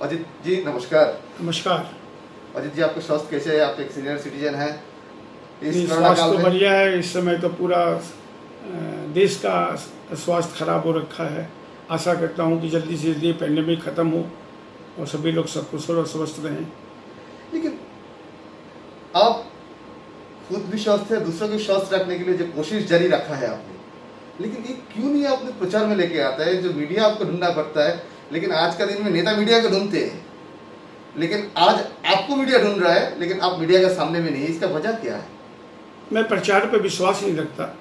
अजित जी नमस्कार। नमस्कार। अजित जी, आपका स्वास्थ्य कैसे है? आप एक सीनियर सिटीजन हैं। इस स्वास्थ्य तो बढ़िया है। इस समय तो पूरा देश का स्वास्थ्य खराब हो रखा है। आशा करता हूँ कि जल्दी से जल्दी पेंडेमिक खत्म हो और सभी लोग सकुशल और स्वस्थ रहें। लेकिन आप खुद भी स्वस्थ है, दूसरों को स्वस्थ रखने के लिए जो कोशिश जारी रखा है आपने, लेकिन ये क्यों नहीं आपने प्रचार में लेके आता है? जो मीडिया आपको ढूंढना पड़ता है, लेकिन आज का दिन में नेता मीडिया को ढूंढते हैं, लेकिन आज आपको मीडिया ढूंढ रहा है, लेकिन आप मीडिया के सामने में नहीं। इसका वजह क्या है? मैं प्रचार पे विश्वास नहीं रखता।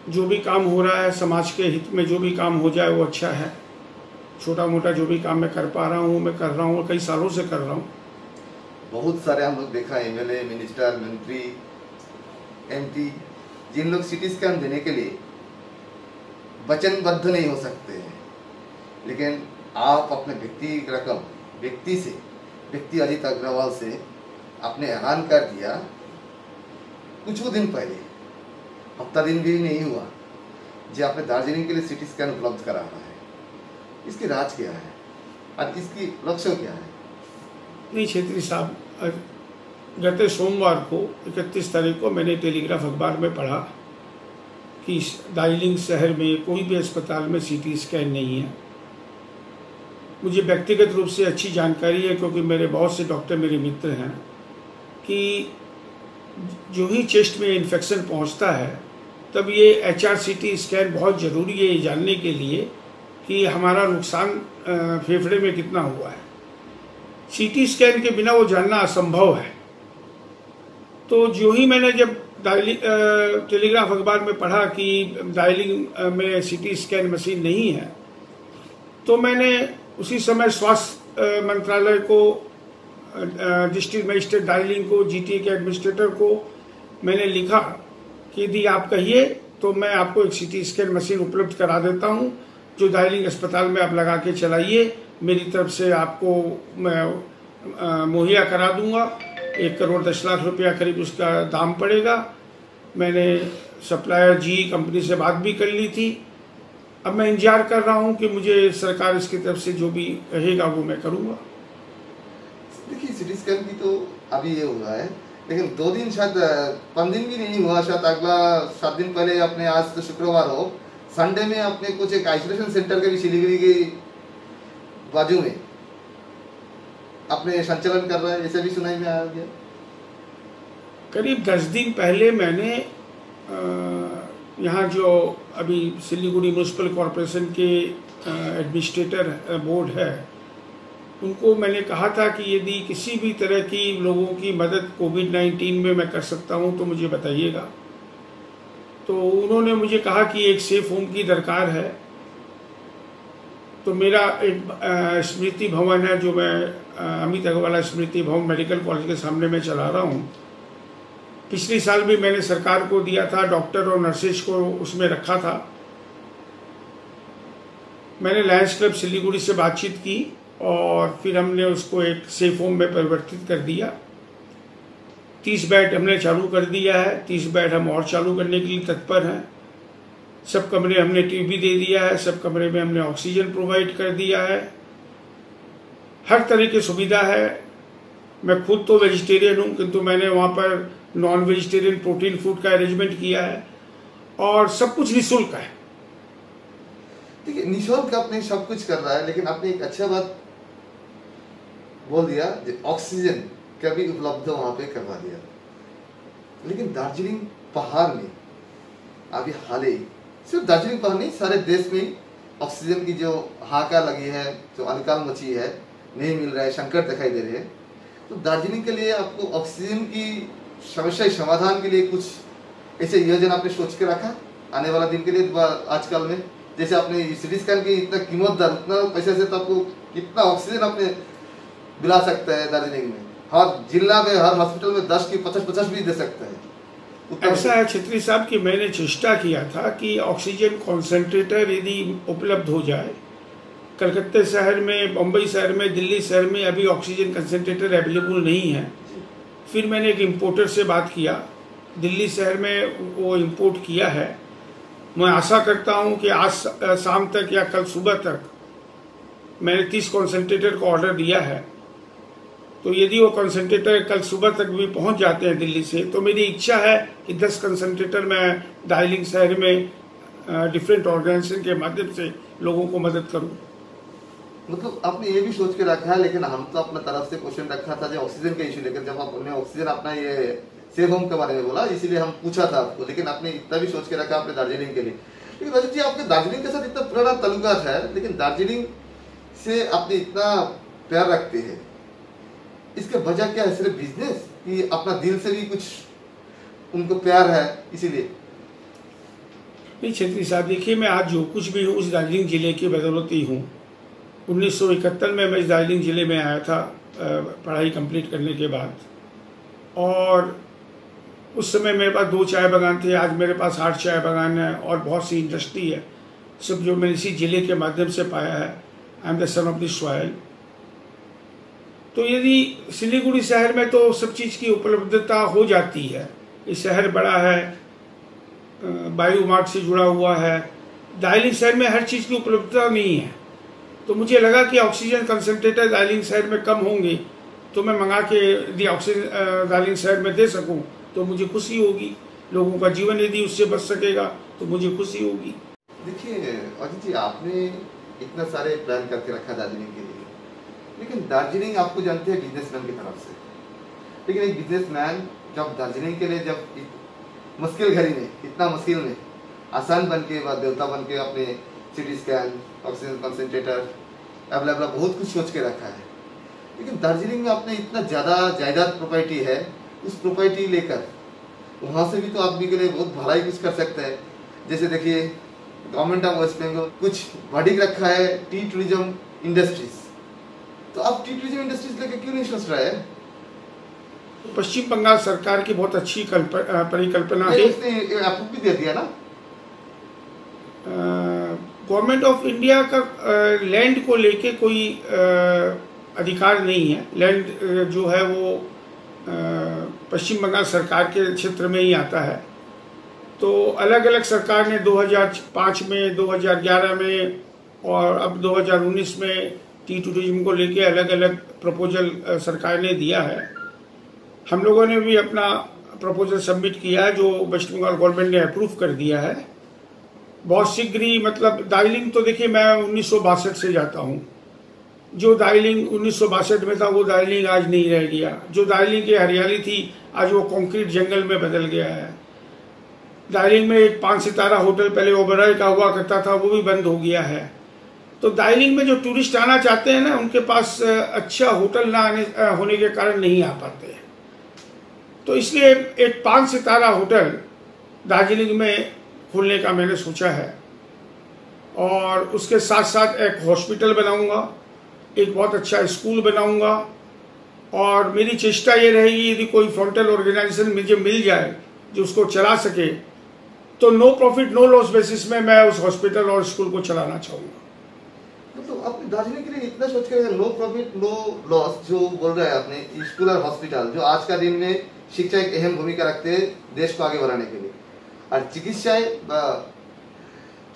जो भी काम हो रहा है समाज के हित में, जो भी काम हो जाए वो अच्छा है। छोटा मोटा जो भी काम मैं कर पा रहा हूँ मैं कर रहा हूँ, कई सालों से कर रहा हूँ। बहुत सारे हम लोग देखा, एमएलए, मिनिस्टर, मंत्री, एमपी, जिन लोग सिटी स्कैन देने के लिए वचनबद्ध नहीं हो सकते हैं, लेकिन आप अपने व्यक्ति अजित अग्रवाल से आपने ऐलान कर दिया कुछ दिन पहले, हफ्ता दिन भी नहीं हुआ, जो आपने दार्जिलिंग के लिए सिटी स्कैन उपलब्ध करा रहा है। इसकी राज क्या है और इसकी लक्ष्य क्या है? नहीं छेत्री साहब, गत सोमवार को 31 तारीख को मैंने टेलीग्राफ अखबार में पढ़ा कि दार्जिलिंग शहर में कोई भी अस्पताल में सीटी स्कैन नहीं है। मुझे व्यक्तिगत रूप से अच्छी जानकारी है, क्योंकि मेरे बहुत से डॉक्टर मेरे मित्र हैं, कि जो ही चेस्ट में इन्फेक्शन पहुंचता है तब ये HRCT स्कैन बहुत ज़रूरी है, ये जानने के लिए कि हमारा नुकसान फेफड़े में कितना हुआ है। CT स्कैन के बिना वो जानना असंभव है। तो जो ही मैंने जब टेलीग्राफ अखबार में पढ़ा कि दार्जिलिंग में CT स्कैन मशीन नहीं है, तो मैंने उसी समय स्वास्थ्य मंत्रालय को, डिस्ट्रिक्ट मजिस्ट्रेट दार्जिलिंग को, GTA के एडमिनिस्ट्रेटर को मैंने लिखा कि यदि आप कहिए तो मैं आपको एक CT स्कैन मशीन उपलब्ध करा देता हूं, जो दार्जिलिंग अस्पताल में आप लगा के चलाइए। मेरी तरफ से आपको मैं मुहैया करा दूंगा। 1 करोड़ 10 लाख रुपया करीब उसका दाम पड़ेगा। मैंने सप्लायर GE कंपनी से बात भी कर ली थी। अब मैं इंतजार कर रहा हूं कि मुझे सरकार इसकी तरफ से जो भी कहेगा वो मैं करूंगा। देखिए, सिटी स्कैन की तो अभी ये हुआ है, लेकिन 2 दिन शायद 5 दिन भी नहीं हुआ, शायद अगला 7 दिन पहले अपने, आज तो शुक्रवार हो, संडे में अपने कुछ एक आइसोलेशन सेंटर के भी सिलीगुड़ी के बाजू में अपने संचालन कर रहा है, ऐसे भी सुनाई में आ गया। करीब 10 दिन पहले मैंने यहाँ जो अभी सिलीगुड़ी म्यूनिसिपल कॉरपोरेशन के एडमिनिस्ट्रेटर बोर्ड है, उनको मैंने कहा था कि यदि किसी भी तरह की लोगों की मदद कोविड-19 में मैं कर सकता हूँ तो मुझे बताइएगा। तो उन्होंने मुझे कहा कि एक सेफ होम की दरकार है। तो मेरा एक स्मृति भवन है, जो मैं अमित अग्रवाल स्मृति भवन मेडिकल कॉलेज के सामने मैं चला रहा हूँ। पिछले साल भी मैंने सरकार को दिया था, डॉक्टर और नर्सेज को उसमें रखा था। मैंने लायंस क्लब सिलीगुड़ी से बातचीत की और फिर हमने उसको एक सेफ होम में परिवर्तित कर दिया। 30 बेड हमने चालू कर दिया है, 30 बेड हम और चालू करने के लिए तत्पर हैं। सब कमरे हमने टीवी दे दिया है, सब कमरे में हमने ऑक्सीजन प्रोवाइड कर दिया है। हर तरह की सुविधा है। मैं खुद तो वेजिटेरियन हूँ, किंतु मैंने वहाँ पर नॉन वेजिटेरियन प्रोटीन फूड का अरेंजमेंट किया है और सब कुछ निःशुल्क है। देखिए, निःशुल्क आपने सब कुछ कर रहा है, लेकिन आपने एक अच्छा बात बोल दिया, ऑक्सीजन का भी उपलब्ध वहां पे करवा दिया। लेकिन दार्जिलिंग पहाड़ में अभी हाल ही, सिर्फ दार्जिलिंग पहाड़ नहीं, सारे देश में ऑक्सीजन की जो हाहाकार लगी है, जो अनकाल मची है, नहीं मिल रहा है, संकट दिखाई दे रहे हैं। तो दार्जिलिंग के लिए आपको ऑक्सीजन की समस्या समाधान के लिए कुछ ऐसे योजना आपने सोच के रखा आने वाला दिन के लिए? आजकल में जैसे आपने सिटी स्कैन की इतना कीमत दर, उतना पैसे से तो आपको कितना ऑक्सीजन आपने दिला सकता है दार्जिलिंग में? हर जिला में, हर हॉस्पिटल में 10 की 50-50 भी दे सकता है। ऐसा है छेत्री साहब कि मैंने चेष्टा किया था कि ऑक्सीजन कॉन्सेंट्रेटर यदि उपलब्ध हो जाए। कलकत्ता शहर में, बम्बई शहर में, दिल्ली शहर में अभी ऑक्सीजन कंसेंट्रेटर अवेलेबल नहीं है। फिर मैंने एक इम्पोर्टर से बात किया, दिल्ली शहर में वो इम्पोर्ट किया है। मैं आशा करता हूं कि आज शाम तक या कल सुबह तक मैंने 30 कॉन्सेंट्रेटर को ऑर्डर दिया है, तो यदि वो कॉन्सेंट्रेटर कल सुबह तक भी पहुंच जाते हैं दिल्ली से, तो मेरी इच्छा है कि 10 कॉन्सेंट्रेटर मैं दार्जिलिंग शहर में डिफरेंट ऑर्गेनाइजेशन के माध्यम से लोगों को मदद करूं। मतलब आपने ये भी सोच के रखा है, लेकिन हम तो अपना तरफ से क्वेश्चन रखा था जो ऑक्सीजन का इशू लेकर, जब आपने ऑक्सीजन अपना ये सेव होम के बारे में बोला, इसीलिए हम पूछा था आपको, लेकिन आपने इतना भी सोच के रखा आपने दार्जिलिंग के लिए। लेकिन रजत जी, आपके दार्जिलिंग के साथ इतना पुराना ताल्लुकात है, लेकिन दार्जिलिंग से आपने इतना प्यार रखते हैं, इसका वजह क्या है? सिर्फ बिजनेस कि अपना दिल से भी कुछ उनको प्यार है इसीलिए? नहीं छेत्री साहब, देखिए मैं आज जो कुछ भी हूँ उस दार्जिलिंग जिले की बदौलत ही हूँ। 1971 में मैं इस दार्जिलिंग जिले में आया था पढ़ाई कंप्लीट करने के बाद, और उस समय मेरे पास 2 चाय बागान थे, आज मेरे पास 8 चाय बागान है और बहुत सी इंडस्ट्री है, सब जो मैंने इसी जिले के माध्यम से पाया है। I am the son of the soil. तो यदि सिलीगुड़ी शहर में तो सब चीज़ की उपलब्धता हो जाती है, ये शहर बड़ा है, वायु मार्ग से जुड़ा हुआ है। दार्जिलिंग शहर में हर चीज़ की उपलब्धता नहीं है, तो मुझे लगा कि ऑक्सीजन कंसंट्रेटर दार्जिलिंग शहर में कम होंगे, तो मैं मंगा के यदि ऑक्सीजन दार्जिलिंग शहर में दे सकूं तो मुझे खुशी होगी। लोगों का जीवन यदि उससे बच सकेगा तो मुझे खुशी होगी। देखिए अजीत जी, आपने इतना सारे प्लान करके रखा दार्जिलिंग के लिए, लेकिन दार्जिलिंग आपको जानते हैं बिजनेसमैन की तरफ से, लेकिन एक बिजनेसमैन जब दार्जिलिंग के लिए जब मुश्किल घड़ी में, इतना मुश्किल में आसान बन के, देवता बन के अपने CT scan, oxygen concentrator available बहुत कुछ सोच के रखा है, लेकिन दार्जिलिंग में आपने इतना ज़्यादा जायदाद प्रॉपर्टी है, उस प्रॉपर्टी लेकर वहाँ से भी तो आदमी के लिए बहुत भलाई कुछ कर सकता है। जैसे देखिए गवर्नमेंट ऑफ वेस्ट बंगाल कुछ बॉडी रखा है टी टूरिज्म इंडस्ट्रीज, तो आप टी टूरिज्म इंडस्ट्रीज लेकर क्यों नहीं सोच रहा है? पश्चिम बंगाल सरकार की बहुत अच्छी परिकल्पना है, उसने अप्रूव भी दे दिया ना। गवर्नमेंट ऑफ इंडिया का लैंड को लेके कोई अधिकार नहीं है। लैंड जो है वो पश्चिम बंगाल सरकार के क्षेत्र में ही आता है। तो अलग अलग सरकार ने 2005 में, 2011 में और अब 2019 में टी टूरिज्म को लेके अलग अलग प्रपोजल सरकार ने दिया है। हम लोगों ने भी अपना प्रपोजल सबमिट किया है, जो वेस्ट बंगाल गवर्नमेंट ने अप्रूव कर दिया है बहुत शीघ्र ही। मतलब दार्जिलिंग तो देखिए मैं 1962 से जाता हूँ, जो दार्जिलिंग 1962 में था वो दार्जिलिंग आज नहीं रह गया। जो दार्जिलिंग की हरियाली थी आज वो कंक्रीट जंगल में बदल गया है। दार्जिलिंग में एक 5 सितारा होटल पहले ओबेरॉय का हुआ करता था, वो भी बंद हो गया है। तो दार्जिलिंग में जो टूरिस्ट आना चाहते हैं ना, उनके पास अच्छा होटल ना होने के कारण नहीं आ पाते हैं। तो इसलिए एक 5 सितारा होटल दार्जिलिंग में खोलने का मैंने सोचा है, और उसके साथ साथ एक हॉस्पिटल बनाऊंगा, एक बहुत अच्छा स्कूल बनाऊंगा, और मेरी चेष्टा ये रहेगी यदि कोई फ्रंटल ऑर्गेनाइजेशन मुझे मिल जाए जो उसको चला सके, तो no profit no loss basis में मैं उस हॉस्पिटल और स्कूल को चलाना चाहूँगा। मतलब आपने दार्जिलिंग के लिए इतना सोच कर नो प्रॉफिट नो लॉस जो बोल रहे हैं आपने, स्कूल और हॉस्पिटल जो आज का दिन में शिक्षा एक अहम भूमिका रखते हैं देश को आगे बढ़ाने के लिए, और चिकित्सा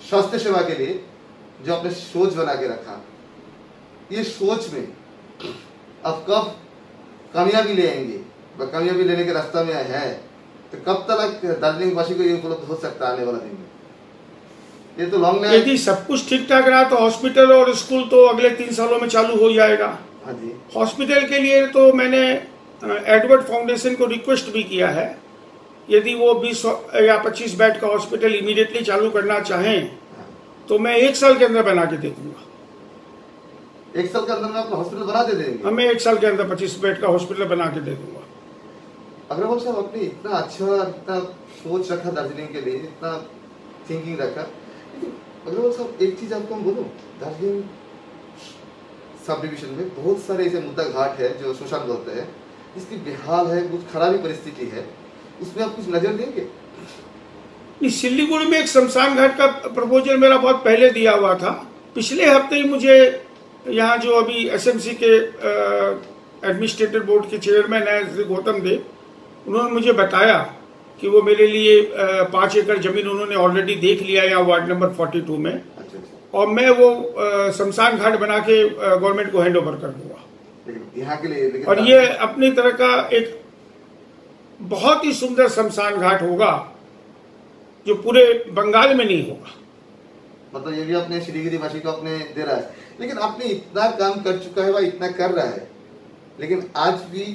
स्वास्थ्य सेवा के लिए जो आपने सोच बना के रखा, ये सोच में अब कब कामयाबी ले आएंगे, कामयाबी लेने के रास्ता में है, तो कब तक दार्जिलिंग वासी को ये उपलब्ध हो सकता है आने वाला दिन में? ये तो लॉन्ग में, यदि सब कुछ ठीक ठाक रहा तो हॉस्पिटल और स्कूल तो अगले 3 सालों में चालू हो जाएगा। हाँ जी। हॉस्पिटल के लिए तो मैंने एडवर्ड फाउंडेशन को रिक्वेस्ट भी किया है, यदि वो 20 या 25 बेड का हॉस्पिटल इमीडिएटली चालू करना चाहें तो मैं 1 साल के अंदर बना के दे दूंगा। 1 साल के अंदर में आपको हॉस्पिटल बना दे देंगे? हमें 1 साल के अंदर 25 बेड का हॉस्पिटल बना के दे दूंगा। अग्रवाल साहब, आपने इतना अच्छा, इतना सोच रखा दार्जिलिंग के लिए, इतना थिंकिंग रखा, लेकिन अग्रवाल साहब एक चीज आपको हम बोलूं, दार्जिलिंग सब डिविजन में बहुत सारे ऐसे मुद्दा घाट है जो शोषण बोलते हैं, जिसकी बेहाल है, बहुत खराबी परिस्थिति है, उसमें आप कुछ नजर देंगे? सिलीगुड़ी में एक शमशान घाट का प्रपोजल मेरा बहुत पहले दिया हुआ था। पिछले हफ्ते ही मुझे यहाँ जो अभी एसएमसी के एडमिनिस्ट्रेटिव बोर्ड के चेयरमैन है श्री गौतम देव, उन्होंने मुझे बताया कि वो मेरे लिए 5 एकड़ जमीन उन्होंने ऑलरेडी देख लिया यहाँ वार्ड नंबर 42 में। और मैं वो शमशान घाट बना के गवर्नमेंट को हैंड ओवर कर दूंगा। लेकिन यहाँ के लिए और ये अपनी तरह का एक बहुत ही सुंदर शमशान घाट होगा जो पूरे बंगाल में नहीं होगा। मतलब ये भी अपने श्रीगिरी वासी को अपने दे रहा है। लेकिन आपने इतना काम कर चुका है, वह इतना कर रहा है, लेकिन आज भी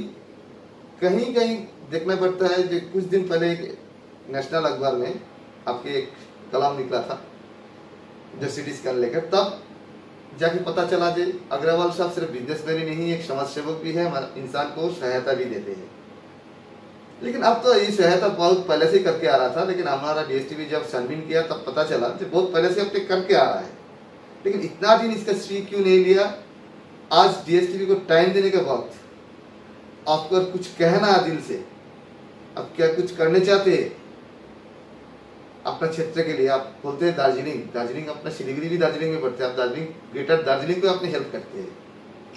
कहीं कहीं देखना पड़ता है। जो कुछ दिन पहले एक नेशनल अखबार में आपके एक कलाम निकला था जो सिटी स्कैन लेकर, तब जाके पता चला कि अग्रवाल साहब सिर्फ बिजनेसमैन ही नहीं, एक समाज सेवक भी है, इंसान को सहायता भी देते हैं। लेकिन अब तो ये सहायता बहुत पहले से करके आ रहा था, लेकिन हमारा डीएसटीवी जब छानबीन किया तब पता चला कि बहुत पहले से अब तक करके आ रहा है। लेकिन इतना दिन इसका श्रेय क्यों नहीं लिया? आज डीएसटीवी को टाइम देने के वक्त आपको कुछ कहना दिल से, अब क्या कुछ करने चाहते हैं अपना क्षेत्र के लिए? आप बोलते हैं दार्जिलिंग अपना सिलीगुड़ी भी दार्जिलिंग में पड़ते हैं, आप दार्जिलिंग ग्रेटर दार्जिलिंग को अपनी हेल्प करते हैं।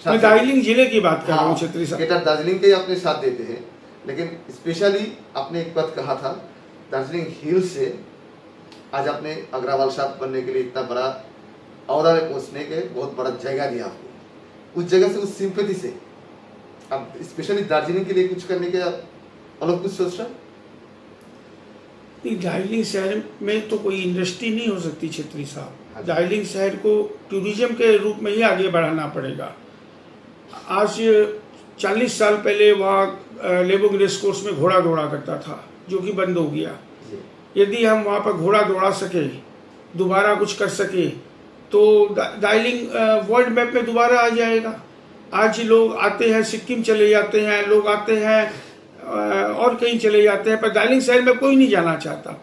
मैं दार्जिलिंग जिले की बात कर रहा हूँ, क्षेत्रीय ग्रेटर दार्जिलिंग के अपने साथ देते हैं। लेकिन स्पेशली आपने एक बात कहा था, दार्जिलिंग हिल से आज आपने अग्रवाल साहब बनने के लिए इतना बड़ा औहदा में पहुंचने के बहुत बड़ा जगह दिया आपको। उस जगह से, उस सिंपैथी से अब स्पेशली दार्जिलिंग के लिए कुछ करने के अलग कुछ सोच रहा? दार्जिलिंग शहर में तो कोई इंडस्ट्री नहीं हो सकती क्षेत्रीय साहब। दार्जिलिंग शहर को टूरिज्म के रूप में ही आगे बढ़ाना पड़ेगा। आज 40 साल पहले वहाँ लेबोंग रेस कोर्स में घोड़ा दौड़ा करता था, जो कि बंद हो गया। यदि हम वहाँ पर घोड़ा दौड़ा सके, दोबारा कुछ कर सके, तो दार्जिलिंग वर्ल्ड मैप में दोबारा आ जाएगा। आज लोग आते हैं, सिक्किम चले जाते हैं, लोग आते हैं और कहीं चले जाते हैं, पर दार्जिलिंग शहर में कोई नहीं जाना चाहता,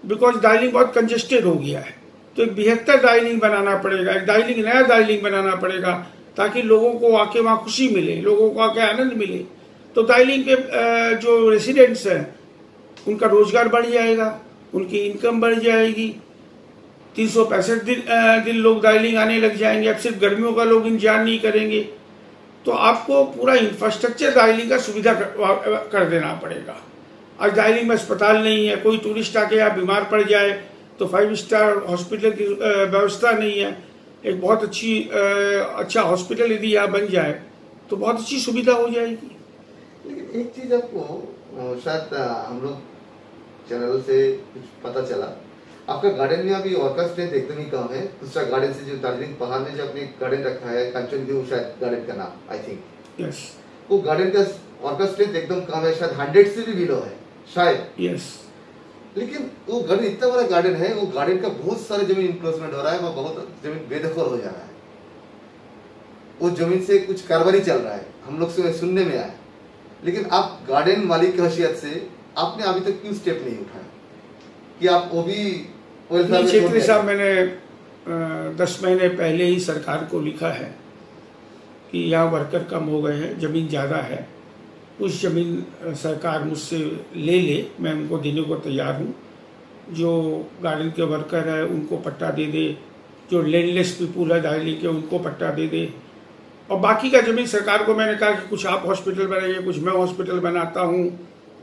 बिकॉज दार्जिलिंग बहुत कंजेस्टेड हो गया है। तो एक बेहतर दार्जिलिंग बनाना पड़ेगा, एक दार्जिलिंग नया दार्जिलिंग बनाना पड़ेगा, ताकि लोगों को आके वहाँ खुशी मिले, लोगों को आके आनंद मिले। तो दार्जिलिंग के जो रेसिडेंट्स हैं उनका रोजगार बढ़ जाएगा, उनकी इनकम बढ़ जाएगी। 365 दिन लोग दार्जिलिंग आने लग जाएंगे। अब सिर्फ गर्मियों का लोग इंतजार नहीं करेंगे। तो आपको पूरा इंफ्रास्ट्रक्चर दार्जिलिंग का सुविधा कर देना पड़ेगा। आज दार्जिलिंग में अस्पताल नहीं है, कोई टूरिस्ट आके यहाँ बीमार पड़ जाए तो 5 स्टार हॉस्पिटल की व्यवस्था नहीं है। एक बहुत अच्छा हॉस्पिटल यदि यहाँ बन जाए तो बहुत अच्छी सुविधा हो जाएगी। लेकिन एक चीज आपको शायद हम लोग चैनल से कुछ पता चला, आपका गार्डन में अभी ऑर्का स्ट्रेंथ एकदम ही कम है। दूसरा गार्डन से जो दार्जिलिंग पहाड़ में जो आपने गार्डन रखा है, कंचनव्यू शायद गार्डन का नाम, आई थिंक यस, वो गार्डन का ऑर्का स्ट्रेंथ एकदम कम है, शायद 100 से भी बिलो है शायद। यस, लेकिन वो गार्डन इतना बड़ा गार्डन है, वो गार्डन का बहुत सारे जमीन इंक्रोचमेंट हो रहा है, वो बहुत जमीन बेदखल हो जा रहा है। वो जमीन से कुछ कारोबारी चल रहा है, हम लोग से सुनने में आया। लेकिन आप गार्डन मालिक की हैसियत से आपने अभी तक क्यों स्टेप नहीं उठाया कि आप वो भी क्षेत्रीय साहब? मैंने 10 महीने पहले ही सरकार को लिखा है कि यहाँ वर्कर कम हो गए हैं, जमीन ज़्यादा है, कुछ जमीन सरकार मुझसे ले, मैं उनको देने को तैयार हूँ। जो गार्डन के वर्कर है उनको पट्टा दे दे, जो लैंडलेस पीपुल है दार्जिलिंग के उनको पट्टा दे दे, और बाकी का जमीन सरकार को मैंने कहा कि कुछ आप हॉस्पिटल बनाइए, कुछ मैं हॉस्पिटल बनाता हूँ,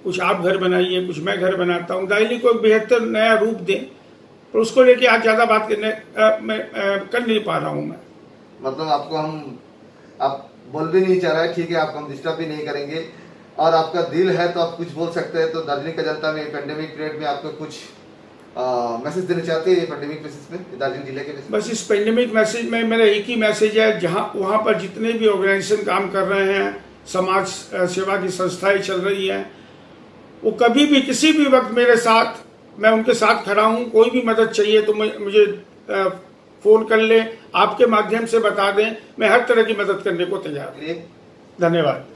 कुछ आप घर बनाइए, कुछ मैं घर बनाता हूँ। दार्जिलिंग को एक बेहतर नया रूप दें, पर उसको लेके आज ज़्यादा बात कर नहीं पा रहा हूँ मैं। मतलब आपको आप बोल भी नहीं चाह रहा है, ठीक है, आपको हम डिस्टर्ब भी नहीं करेंगे, और आपका दिल है तो आप कुछ बोल सकते हैं। तो दार्जिलिंग का जनता में पेंडेमिक पीरियड में आपको कुछ मैसेज देना चाहते हैं पेंडेमिक मैसेज में, दार्जिलिंग जिले के? बस इस पेंडेमिक मैसेज में मेरा एक ही मैसेज है, जहाँ वहाँ पर जितने भी ऑर्गेनाइजेशन काम कर रहे हैं, समाज सेवा की संस्थाएं चल रही हैं, वो कभी भी किसी भी वक्त मेरे साथ, मैं उनके साथ खड़ा हूँ। कोई भी मदद चाहिए तो मुझे फोन कर ले, आपके माध्यम से बता दें, मैं हर तरह की मदद करने को तैयार हूँ। धन्यवाद।